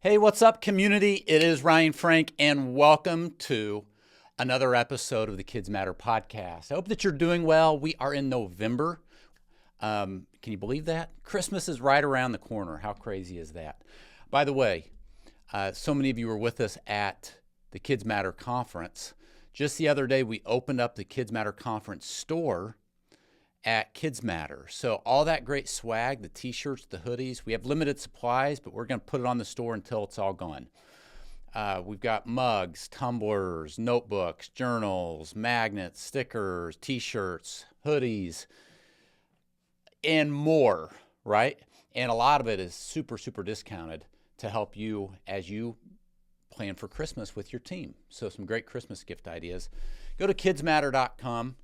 Hey, what's up, community? It is Ryan Frank, and welcome to another episode of the Kids Matter Podcast. I hope that you're doing well. We are in November. Can you believe that? Christmas is right around the corner. How crazy is that? By the way, so many of you were with us at the Kids Matter Conference. Just the other day, we opened up the Kids Matter Conference store at KidzMatter. So all that great swag, the t-shirts, the hoodies, we have limited supplies, but we're going to put it on the store until it's all gone. We've got mugs, tumblers, notebooks, journals, magnets, stickers, t-shirts, hoodies, and more, right? And a lot of it is super, super discounted to help you as you plan for Christmas with your team. So some great Christmas gift ideas. Go to kidsmatter.com.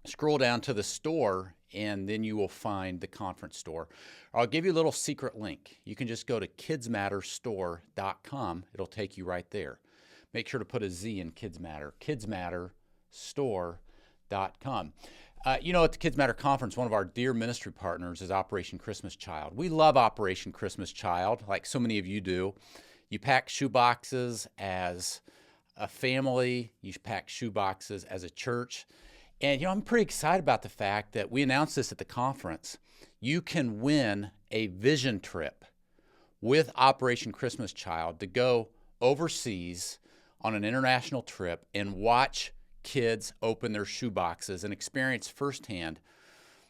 Scroll down to the store, and then you will find the conference store. I'll give you a little secret link. You can just go to kidsmatterstore.com. It'll take you right there. Make sure to put a Z in Kids Matter, kidsmatterstore.com. At the Kids Matter Conference, one of our dear ministry partners is Operation Christmas Child. We love Operation Christmas Child, like so many of you do. You pack shoe boxes as a family. You pack shoe boxes as a church. And, I'm pretty excited about the fact that we announced this at the conference. You can win a vision trip with Operation Christmas Child to go overseas on an international trip and watch kids open their shoe boxes and experience firsthand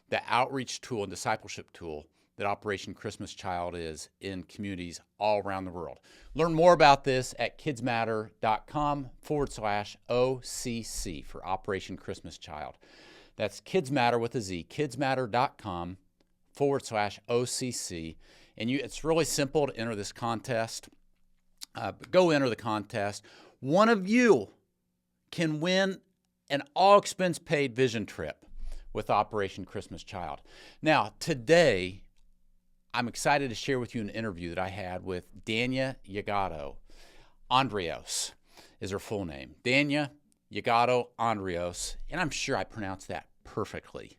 the outreach tool and discipleship tool that Operation Christmas Child is in communities all around the world. Learn more about this at kidsmatter.com/OCC for Operation Christmas Child. That's KidsMatter with a Z, kidsmatter.com/OCC. And it's really simple to enter this contest. Go enter the contest. One of you can win an all-expense-paid vision trip with Operation Christmas Child. Now, today, I'm excited to share with you an interview that I had with Dania Yagado Andraos is her full name. Dania Yagado Andraos, and I'm sure I pronounced that perfectly.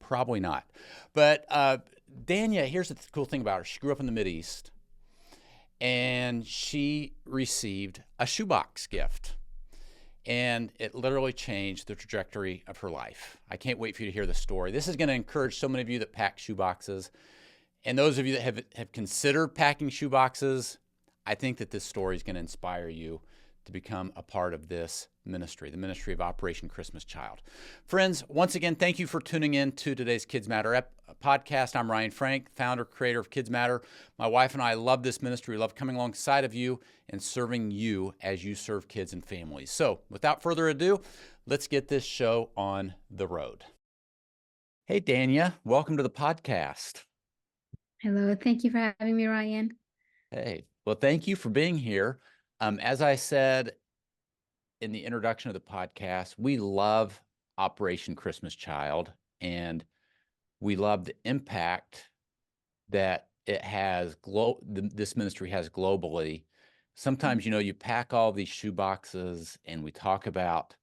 Probably not. But Dania, here's the cool thing about her. She grew up in the Mideast, and she received a shoebox gift. And it literally changed the trajectory of her life. I can't wait for you to hear the story. This is going to encourage so many of you that pack shoeboxes. And those of you that have considered packing shoeboxes, I think that this story is going to inspire you to become a part of this ministry, the ministry of Operation Christmas Child. Friends, once again, thank you for tuning in to today's Kids Matter podcast. I'm Ryan Frank, founder, creator of Kids Matter. My wife and I love this ministry. We love coming alongside of you and serving you as you serve kids and families. So without further ado, let's get this show on the road. Hey, Dania, welcome to the podcast. Hello, thank you for having me, Ryan. Hey, well, thank you for being here. As I said in the introduction of the podcast, we love Operation Christmas Child, and we love the impact that it has. This ministry has globally. Sometimes, you pack all these shoe boxes, and we talk about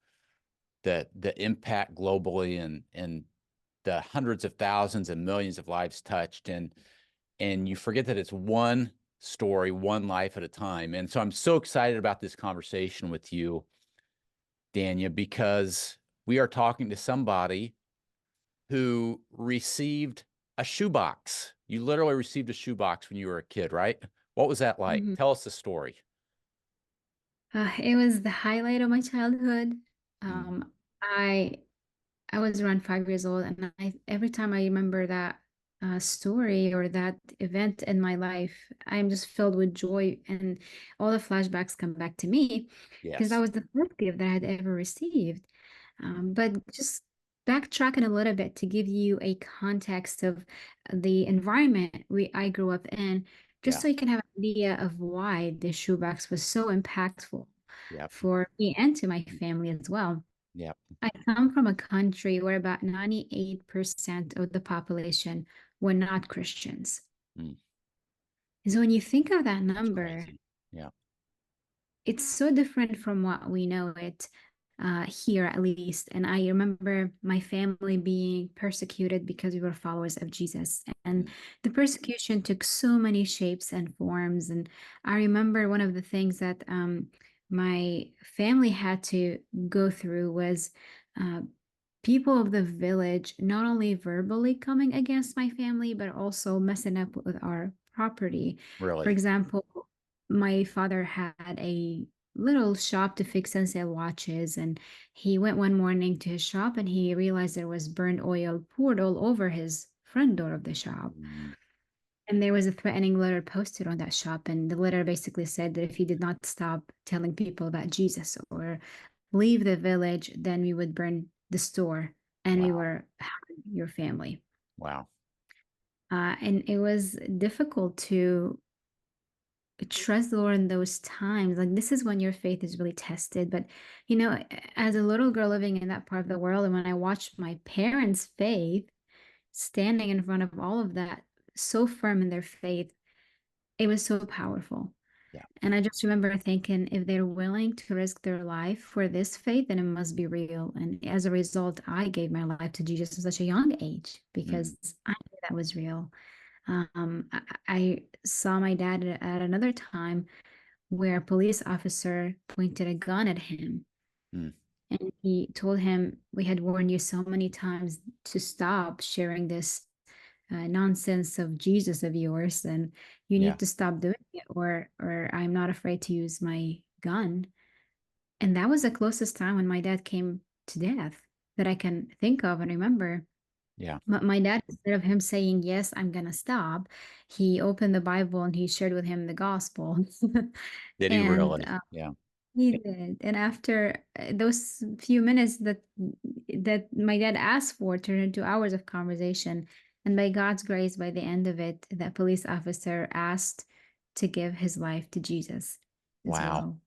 the impact globally and the hundreds of thousands and millions of lives touched, and you forget that it's one story, one life at a time. And so I'm so excited about this conversation with you, Dania, because we are talking to somebody who received a shoebox. You literally received a shoebox when you were a kid, right? What was that like? Mhm. Tell us the story. It was the highlight of my childhood. Mm. Um, I I was around 5 years old, and every time I remember that story or that event in my life, I'm just filled with joy, and all the flashbacks come back to me because that Yes. was the first gift that I had ever received. But just backtracking a little bit to give you a context of the environment I grew up in, just Yeah. so you can have an idea of why the shoebox was so impactful Yep. for me and to my family as well. Yep. I come from a country where about 98% of the population were not Christians. Mm. So when you think of that That's number, crazy. Yeah. it's so different from what we know it. here at least. And I remember my family being persecuted because we were followers of Jesus. And Mm. the persecution took so many shapes and forms. And I remember one of the things that my family had to go through was uh, people of the village not only verbally coming against my family, but also messing up with our property. For Really? example, my father had a little shop to fix and sell watches, and he went one morning to his shop and he realized there was burned oil poured all over his front door of the shop. Mm. And there was a threatening letter posted on that shop, and the letter basically said that if he did not stop telling people about Jesus or leave the village, then we would burn the store and we Wow. were having your family. Wow. And it was difficult to trust the Lord in those times. Like, this is when your faith is really tested. But, as a little girl living in that part of the world, and when I watched my parents' faith standing in front of all of that, so firm in their faith, it was so powerful. Yeah. And I just remember thinking, if they're willing to risk their life for this faith, then it must be real. And as a result, I gave my life to Jesus at such a young age Mm. because I knew that was real. I saw my dad at another time where a police officer pointed a gun at him. Mm. And he told him, we had warned you so many times to stop sharing this nonsense of Jesus of yours, and you Yeah. need to stop doing it, or I'm not afraid to use my gun. And that was the closest time when my dad came to death that I can think of and remember. Yeah. But my dad, instead of him saying, yes, I'm gonna stop, he opened the Bible and he shared with him the gospel. Did he And really? Yeah. he did. And after those few minutes that my dad asked for turned into hours of conversation. And by God's grace, by the end of it, that police officer asked to give his life to Jesus as Wow. well.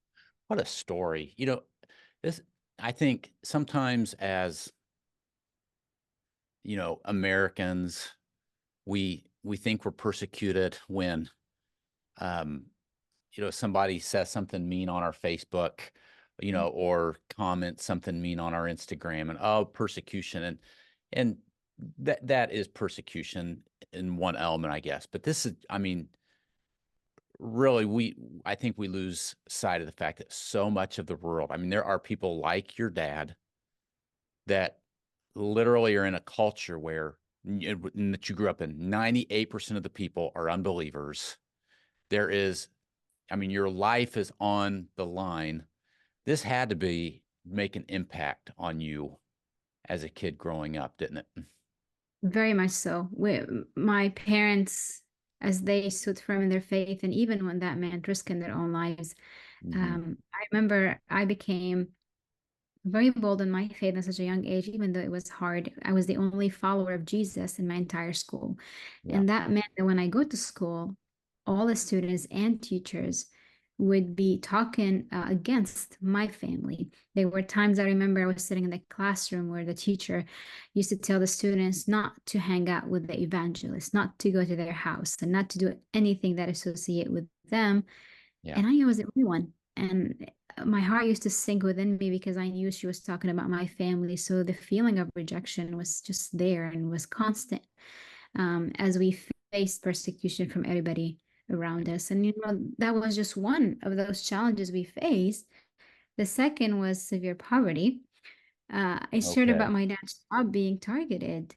What a story. This, I think sometimes as, Americans, we think we're persecuted when, um, somebody says something mean on our Facebook, or comments something mean on our Instagram, and oh, persecution, and that is persecution in one element, I guess. But this is, I mean, really, I think we lose sight of the fact that so much of the world, I mean, there are people like your dad that literally are in a culture where that you grew up in, 98% of the people are unbelievers. There is, I mean, your life is on the line. This had to make an impact on you as a kid growing up, didn't it? Very much so. My parents, as they stood firm in their faith, and even when that meant risking their own lives, Mm-hmm. I remember I became very bold in my faith at such a young age, even though it was hard. I was the only follower of Jesus in my entire school. Yeah. And that meant that when I go to school, all the students and teachers would be talking against my family. There were times I remember I was sitting in the classroom where the teacher used to tell the students not to hang out with the evangelists, not to go to their house, and not to do anything that associate with them. Yeah. And I was the only one. And my heart used to sink within me because I knew she was talking about my family. So the feeling of rejection was just there and was constant as we faced persecution from everybody around us. And, that was just one of those challenges we faced. The second was severe poverty. I shared Okay. about my dad's job being targeted,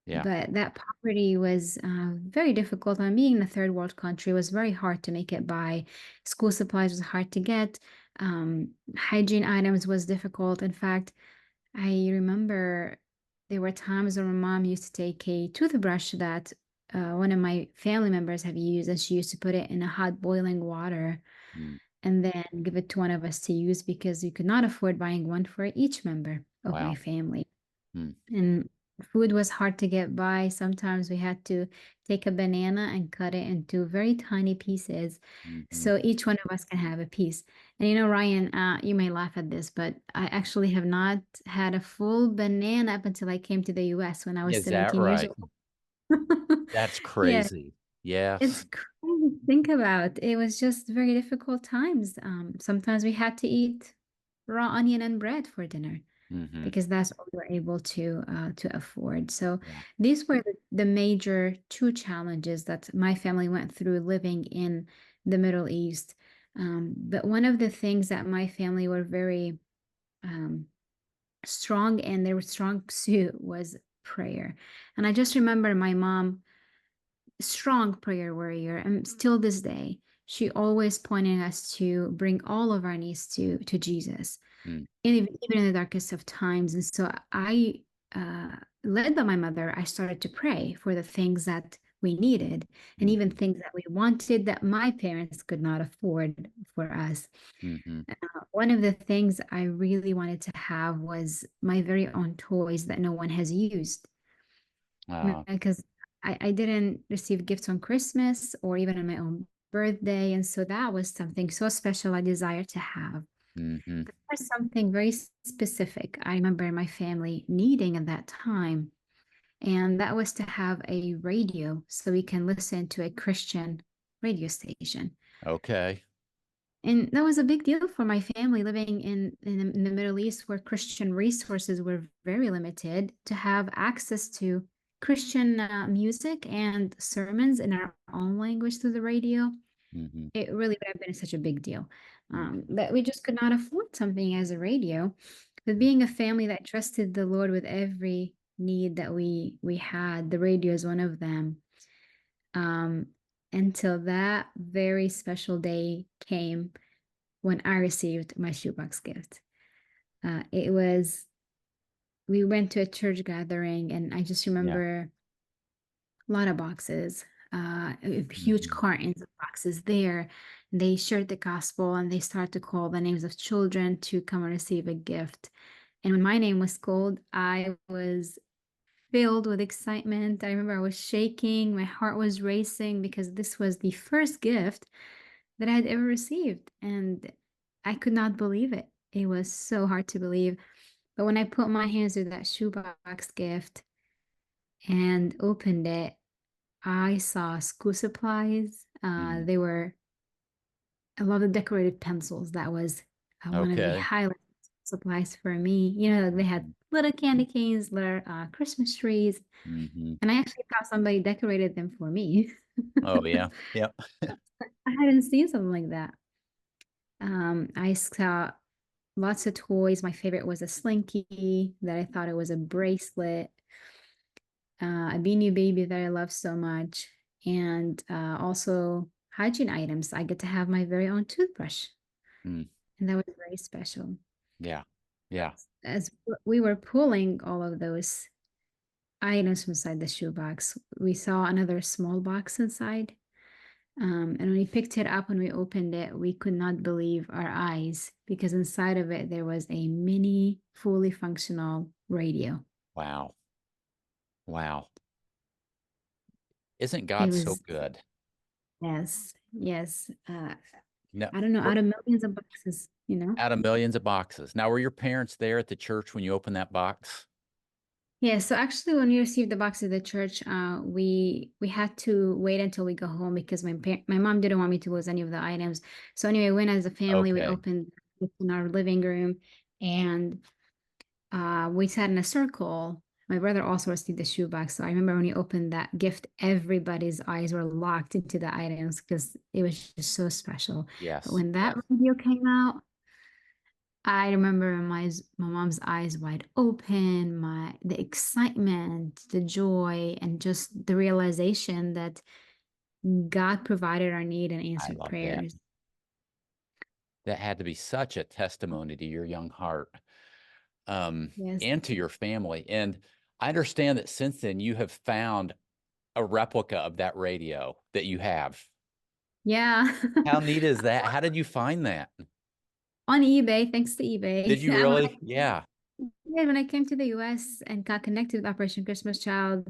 Yeah. but that poverty was very difficult. And being in a third world country, it was very hard to make it by. School supplies was hard to get. Hygiene items was difficult. In fact, I remember there were times when my mom used to take a toothbrush that one of my family members have used, and she used to put it in a hot boiling water Mm. and then give it to one of us to use because we could not afford buying one for each member of my Wow. family. Mm. And food was hard to get by. Sometimes we had to take a banana and cut it into very tiny pieces Mm-hmm. so each one of us can have a piece. And Ryan, you may laugh at this, but I actually have not had a full banana up until I came to the US when I was Is that 17 years right? old. That's Yeah, crazy. Yes. it's crazy to think about. It was just very difficult times. Sometimes we had to eat. raw onion and bread for dinner Mm-hmm. because that's what we were able to afford. So Yeah. these were the major two challenges that my family went through living in the Middle East. But one of the things that my family were very um, strong and their strong suit was prayer. And I just remember my mom, strong prayer warrior, and still this day, she always pointing us to bring all of our needs to Jesus, Mm. and even in the darkest of times. And so I, led by my mother, I started to pray for the things that we needed and even Mm-hmm. things that we wanted that my parents could not afford for us. Mm-hmm. One of the things I really wanted to have was my very own toys that no one has used Uh, because I didn't receive gifts on Christmas or even on my own birthday. And so that was something so special I desired to have. mm-hmm. There's something very specific I remember my family needing at that time, and that was to have a radio so we can listen to a Christian radio station. Okay. And that was a big deal for my family living in the Middle East where Christian resources were very limited to have access to Christian music and sermons in our own language through the radio. Mm-hmm. It really would have been such a big deal. Mm-hmm. But we just could not afford something as a radio. But being a family that trusted the Lord with every need that we had, the radio is one of them. Um, until that very special day came when I received my shoebox gift. It was, we went to a church gathering, and I just Yeah. remember a lot of boxes, huge Mm-hmm. cartons of boxes there. They shared the gospel and they start to call the names of children to come and receive a gift. And when my name was called, I was filled with excitement. I remember I was shaking, my heart was racing because this was the first gift that I had ever received. And I could not believe it. It was so hard to believe. But when I put my hands through that shoebox gift and opened it, I saw school supplies. Mm-hmm. They were, I love the decorated pencils. That was one of the Okay. highlight supplies for me. You know, they had Mm-hmm. little candy canes, little Christmas trees, Mm-hmm. and I actually thought somebody decorated them for me. Oh yeah. Yep. I hadn't seen something like that. I saw lots of toys. My favorite was a slinky that I thought it was a bracelet, a Beanie Baby that I love so much, and also hygiene items. I get to have my very own toothbrush, Mm. and that was very special. Yeah. Yeah. As we were pulling all of those items from inside the shoebox, we saw another small box inside. And when we picked it up and we opened it, we could not believe our eyes because inside of it there was a mini, fully functional radio. Wow. Wow. Isn't It God so was, good? yes, yes. No, I don't know, we're out of millions of boxes, you know? out of millions of boxes. Now, were your parents there at the church when you opened that box? Yeah, so actually when we received the box at the church, we had to wait until we go home because my mom didn't want me to lose any of the items. So anyway, we went as a family, we Okay. opened it in our living room, and we sat in a circle. My brother also received the shoebox. So I remember when he opened that gift, everybody's eyes were locked into the items because it was just so special. But Yes. when that Yes. video came out, I remember my mom's eyes wide open, the excitement, the joy, and just the realization that God provided our need and I answered love that. prayers. That had to be such a testimony to your young heart, Yes. and to your family. And I understand that since then you have found a replica of that radio that you have. Yeah. How neat is that? How did you find that? On eBay, thanks to Did eBay. you really? Yeah. When I came to the US and got connected with Operation Christmas Child,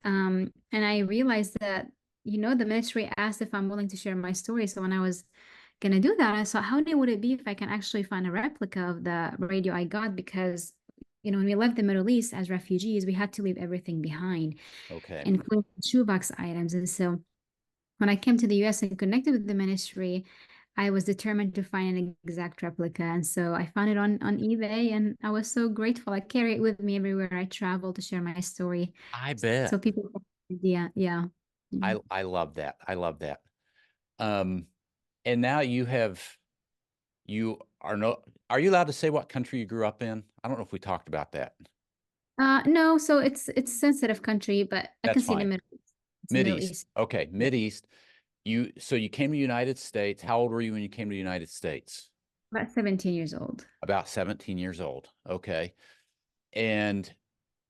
and I realized that, the ministry asked if I'm willing to share my story. So when I was gonna do that, I thought, how neat would it be if I can actually find a replica of the radio I got? Because, when we left the Middle East as refugees, we had to leave everything behind, Okay. including shoebox items. And so when I came to the US and connected with the ministry, I was determined to find an exact replica. And so I found it on eBay, and I was so grateful. I carry it with me everywhere I travel to share my story. I So bet. people, yeah, yeah. Mhm. I love that. I love that. Um, and now you are no, are you allowed to say what country you grew up in? I don't know if we talked about that. No, so it's sensitive country, but I can That's see the fine. Middle East. It's the Mid Middle East. East. Okay, Yeah. Mid East. So you came to the United States. How old were you when you came to the United States? About 17 years old. About 17 years old. Okay. And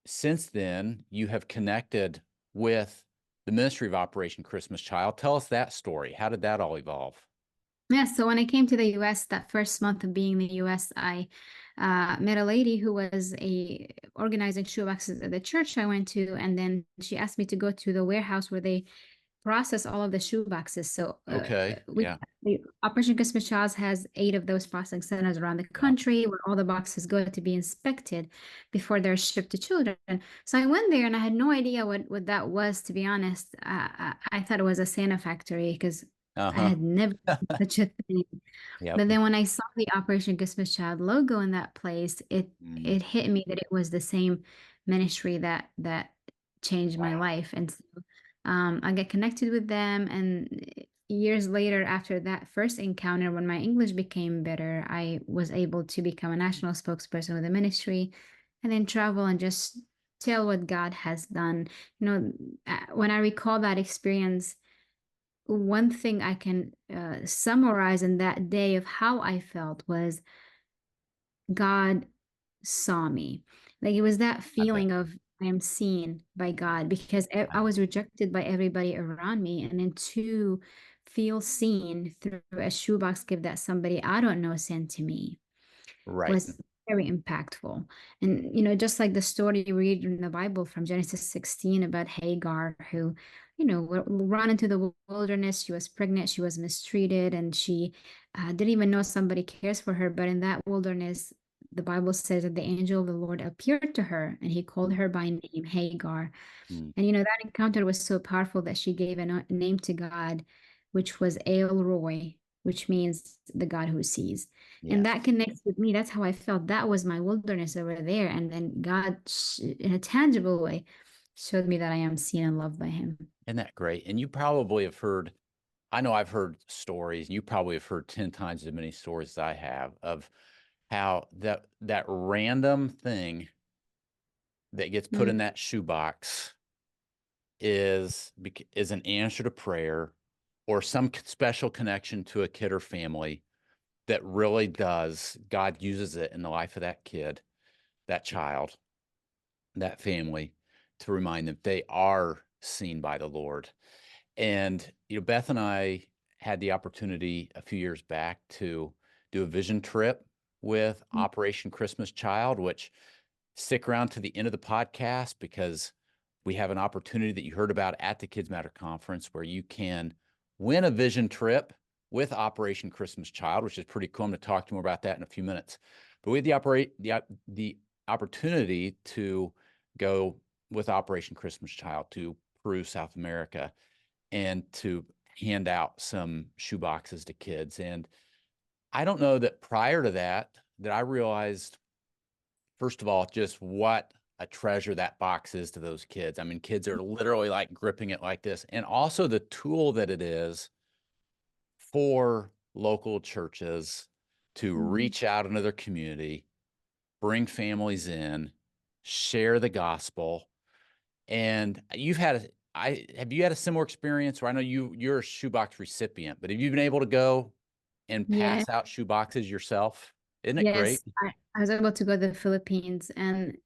since then, you have connected with the Ministry of Operation Christmas Child. Tell us that story. How did that all evolve? Yeah, so when I came to the US, that first month of being in the US, I met a lady who was organizing shoeboxes at the church I went to, and then she asked me to go to the warehouse where they process all of the shoe boxes. So Okay. we Yeah. the Operation Christmas Child has 8 of those processing centers around the Yeah. country where all the boxes go to be inspected before they're shipped to children. So I went there and I had no idea what that was, to be honest. I thought it was a Santa factory because I Uh-huh. had never seen such a thing. Yep. But then when I saw the Operation Christmas Child logo in that place, Mm, it hit me that it was the same ministry that changed my wow. life. And so I get connected with them. And years later, after that first encounter, when my English became better, I was able to become a national spokesperson with the ministry and then travel and just tell what God has done. You know, when I recall that experience, one thing I can summarize in that day of how I felt was God saw me. Like it was that I bet. feeling of I am seen by God because I Wow. was rejected by everybody around me. And then to feel seen through a shoebox gift that somebody I don't know sent to me Right. was very impactful. And, you know, just like the story you read in the Bible from Genesis 16 about Hagar, who, you know, ran into the wilderness. She was pregnant, she was mistreated, and she didn't even know somebody cares for her. But in that wilderness, the Bible says that the angel of the Lord appeared to her and he called her by name, Hagar. Mm, And, you know, that encounter was so powerful that she gave a name to God, which was El Roy, which means the God who sees. And that yes. connects with me. That's how I felt. That was my wilderness over there. And then God, in a tangible way, showed me that I am seen and loved by Him. Isn't that great? And you probably have heard, I know I've heard stories, and you probably have heard 10 times as many stories as I have of how that random thing that gets put in Mm. that shoebox is an answer to prayer or some special connection to a kid or family that really does, God uses it in the life of that kid, that child, that family, to remind them they are seen by the Lord. And Beth and I had the opportunity a few years back to do a vision trip with Operation Christmas Child, which stick around to the end of the podcast because we have an opportunity that you heard about at the Kids Matter conference where you can win a vision trip with Operation Christmas Child, which is pretty cool. I'm going to talk to you more about that in a few minutes. But we had the opportunity to go with Operation Christmas Child to Peru, South America, and to hand out some shoe boxes to kids. And I don't know that prior to that I realized, first of all, just what a treasure that box is to those kids. I mean, kids are literally like gripping it like this. And also the tool that it is for local churches to Mhm. reach out into their community, bring families in, share the gospel. And have you had a similar experience where I know you're a shoebox recipient, but have you been able to go and Yeah. pass out shoe boxes yourself? Isn't it great? Yes, I was able to go to the Philippines, and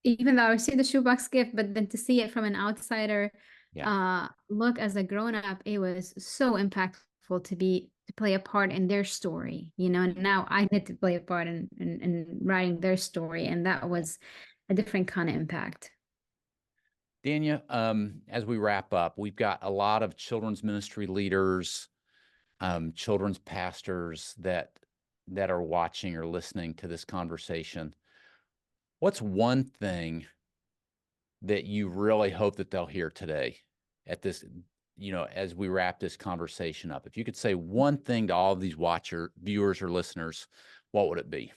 even though I received the shoebox gift, but then to see it from an outsider Yeah. look as a grown up, it was so impactful to play a part in their story, you know, and now I get to play a part in writing their story, and that Yeah. was a different kind of impact. Dania, as we wrap up, we've got a lot of children's ministry leaders, children's pastors that are watching or listening to this conversation. What's one thing that you really hope that they'll hear today at this, as we wrap this conversation up, if you could say one thing to all of these viewers or listeners, what would it be?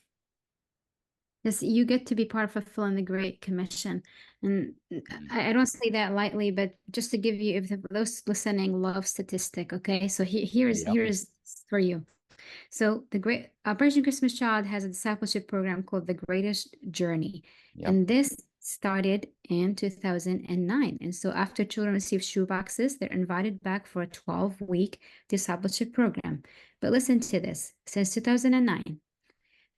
Yes, you get to be part of fulfilling the Great Commission. And Mm. I don't say that lightly, but just to give you, if those listening love statistic, okay? So Yep. here's for you. So the Great Operation Christmas Child has a discipleship program called The Greatest Journey. Yep. And this started in 2009. And so after children receive shoeboxes, they're invited back for a 12-week discipleship program. But listen to this. Since 2009,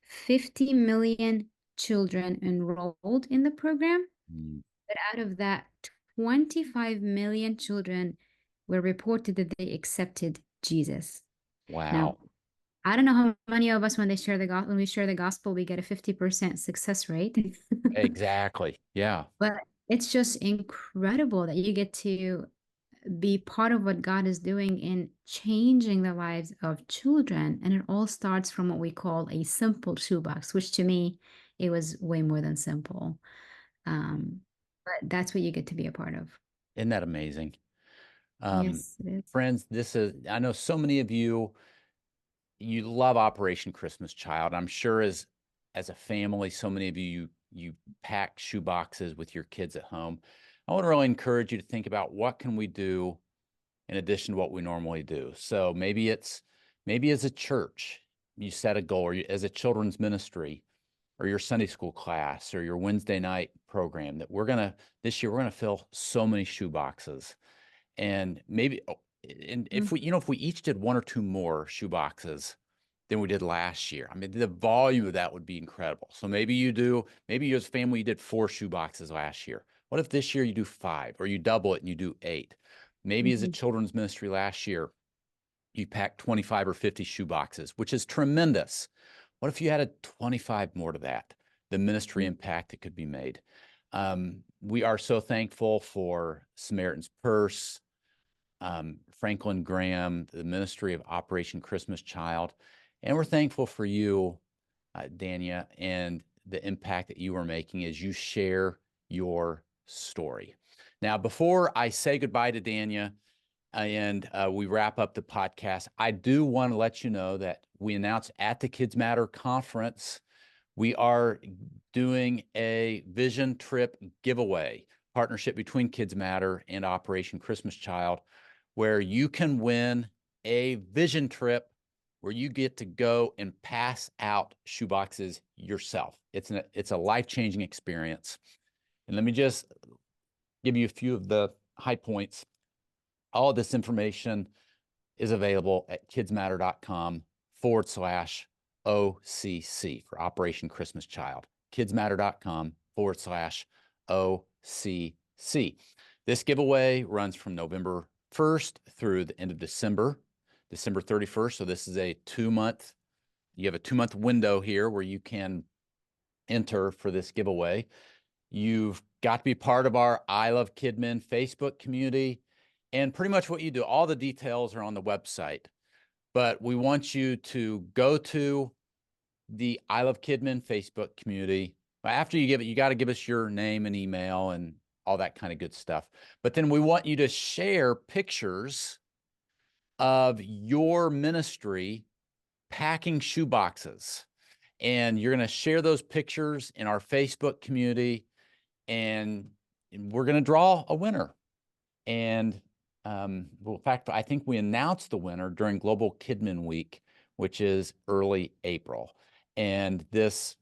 50 million children enrolled in the program, Mm. but out of that, 25 million children were reported that they accepted Jesus. Now, Wow. I don't know how many of us, when we share the gospel, we get a 50% success rate. Exactly. Yeah. But it's just incredible that you get to be part of what God is doing in changing the lives of children. And it all starts from what we call a simple shoebox, which to me, it was way more than simple. Um, but that's what you get to be a part of. Isn't that amazing? Yes, it is. Friends, I know so many of you love Operation Christmas Child. I'm sure as a family, so many of you pack shoe boxes with your kids at home. I want to really encourage you to think about what can we do in addition to what we normally do. So maybe as a church, you set a goal, or as a children's ministry, or your Sunday school class, or your Wednesday night program, that this year we're gonna fill so many shoe boxes. And maybe, and if we each did one or two more shoe boxes than we did last year, I mean, the volume of that would be incredible. So maybe you as a family, you did 4 shoe boxes last year. What if this year you do 5, or you double it and you do 8? Maybe as a children's ministry last year, you packed 25 or 50 shoe boxes, which is tremendous. What if you added 25 more to that? The ministry impact that could be made. We are so thankful for Samaritan's Purse, Franklin Graham, the ministry of Operation Christmas Child. And we're thankful for you, Dania, and the impact that you are making as you share your story. Now, before I say goodbye to Dania and we wrap up the podcast, I do want to let you know that we announced at the KidzMatter conference, we are doing a vision trip giveaway, partnership between KidzMatter and Operation Christmas Child, where you can win a vision trip where you get to go and pass out shoeboxes yourself. It's a life-changing experience. And let me just give you a few of the high points. All of this information is available at kidzmatter.com/OCC for Operation Christmas Child. kidzmatter.com/OCC. This giveaway runs from November 1st through the end of December 31st. So this is you have a 2-month window here where you can enter for this giveaway. You've got to be part of our I Love Kidmin Facebook community. And pretty much what you do, all the details are on the website. But we want you to go to the I Love Kidmin Facebook community. After you give it, you got to give us your name and email and all that kind of good stuff. But then we want you to share pictures of your ministry packing shoe boxes. And you're going to share those pictures in our Facebook community, and we're going to draw a winner. And in fact, I think we announced the winner during Global Kidmin Week, which is early April. And this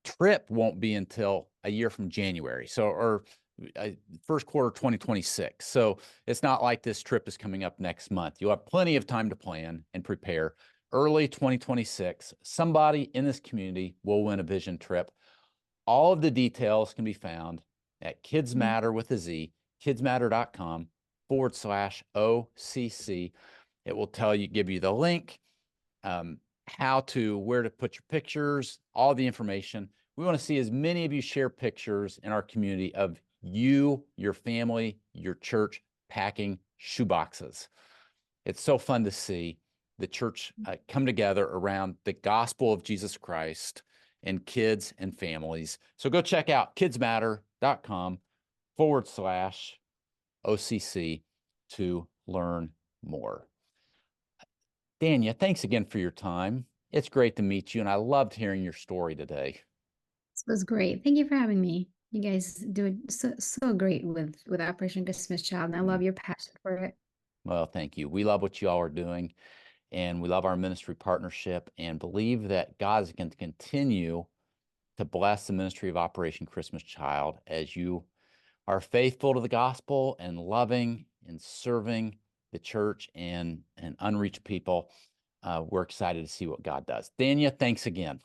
trip won't be until a year from January, or first quarter 2026. So it's not like this trip is coming up next month. You'll have plenty of time to plan and prepare. Early 2026, somebody in this community will win a vision trip. All of the details can be found at KidzMatter with a Z, kidzmatter.com/OCC. It will give you the link, where to put your pictures, all the information. We want to see as many of you share pictures in our community of you, your family, your church packing shoeboxes. It's so fun to see the church come together around the gospel of Jesus Christ and kids and families. So go check out kidzmatter.com/OCC. to learn more. Dania, thanks again for your time. It's great to meet you, and I loved hearing your story today. This was great. Thank you for having me. You guys do it so great with Operation Christmas Child, and I love your passion for it. Well, thank you. We love what you all are doing, and we love our ministry partnership and believe that God is going to continue to bless the ministry of Operation Christmas Child as you are faithful to the gospel and loving and serving the church and unreached people. We're excited to see what God does. Dania, thanks again.